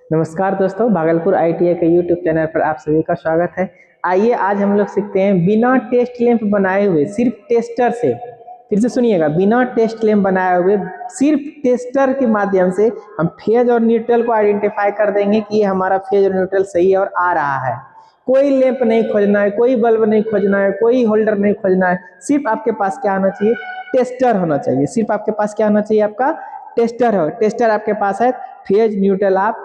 नमस्कार दोस्तों, भागलपुर आईटीआई के यूट्यूब चैनल पर आप सभी का स्वागत है। आइए आज हम लोग सीखते हैं बिना टेस्ट लैंप बनाए हुए सिर्फ टेस्टर से। फिर से सुनिएगा, बिना टेस्ट लैंप बनाए हुए सिर्फ टेस्टर के माध्यम से हम फेज और न्यूट्रल को आइडेंटिफाई कर देंगे कि ये हमारा फेज और न्यूट्रल सही है और आ रहा है। कोई लैंप नहीं खोजना है, कोई बल्ब नहीं खोजना है, कोई होल्डर नहीं खोजना है। सिर्फ आपके पास क्या आना चाहिए? टेस्टर होना चाहिए। सिर्फ आपके पास क्या होना चाहिए? आपका टेस्टर हो। टेस्टर आपके पास है, फेज न्यूट्रल आप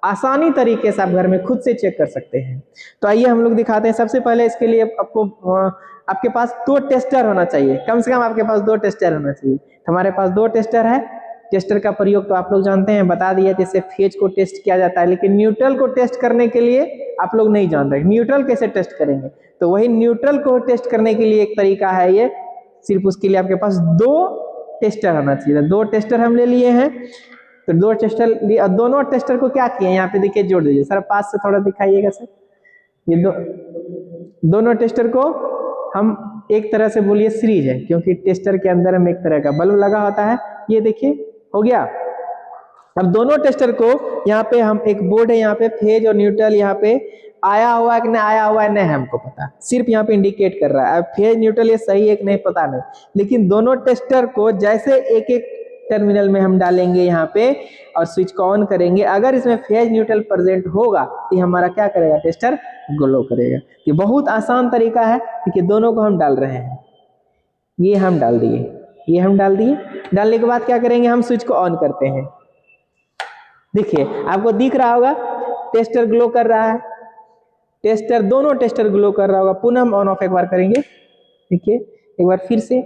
आसानी तरीके से आप घर में खुद से चेक कर सकते हैं। तो आइए हम लोग दिखाते हैं। सबसे पहले इसके लिए आपको आपके पास दो टेस्टर होना चाहिए, कम से कम आपके पास दो टेस्टर होना चाहिए। हमारे पास दो टेस्टर है। टेस्टर का प्रयोग तो आप लोग जानते हैं, बता दिया जैसे फेज को टेस्ट किया जाता है, लेकिन न्यूट्रल को टेस्ट करने के लिए आप लोग नहीं जान रहे न्यूट्रल कैसे टेस्ट करेंगे। तो वही न्यूट्रल को टेस्ट करने के लिए एक तरीका है ये, सिर्फ उसके लिए आपके पास दो टेस्टर होना चाहिए। दो टेस्टर हम ले लिए हैं। तो दो टेस्टर लिए, दोनों टेस्टर को क्या किए यहाँ पे देखिए, जोड़ दीजिए सर, पास से थोड़ा दिखाइएगा सर। ये दोनों टेस्टर को हम एक तरह से बोलिए सीरीज है, क्योंकि टेस्टर के अंदर हम एक तरह का बल्ब लगा होता है। ये देखिए हो गया। अब दोनों टेस्टर को यहाँ पे हम एक बोर्ड है, यहाँ पे फेज और न्यूट्रल यहाँ पे आया हुआ है कि नहीं आया हुआ है नहीं हमको पता, सिर्फ यहाँ पे इंडिकेट कर रहा है। अब फेज न्यूट्रल ये सही है कि नहीं पता नहीं, लेकिन दोनों टेस्टर को जैसे एक एक टर्मिनल में हम डालेंगे यहाँ पे और स्विच को ऑन करेंगे, अगर इसमें फेज न्यूट्रल प्रेजेंट होगा तो हमारा क्या करेगा? टेस्टर ग्लो करेगा। ये बहुत आसान तरीका है कि दोनों को हम डाल रहे हैं। ये हम डाल दिए, ये हम डाल दिए। डालने के बाद क्या करेंगे? हम स्विच को ऑन करते हैं। देखिए आपको दिख रहा होगा टेस्टर ग्लो कर रहा है। टेस्टर, दोनों टेस्टर ग्लो कर रहा होगा। पुनः हम ऑन ऑफ एक बार करेंगे। देखिए एक बार फिर से।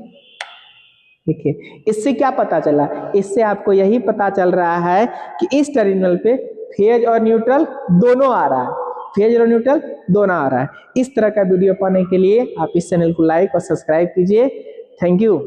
देखिए इससे क्या पता चला? इससे आपको यही पता चल रहा है कि इस टर्मिनल पे फेज और न्यूट्रल दोनों आ रहा है, फेज और न्यूट्रल दोनों आ रहा है। इस तरह का वीडियो पाने के लिए आप इस चैनल को लाइक और सब्सक्राइब कीजिए। Thank you.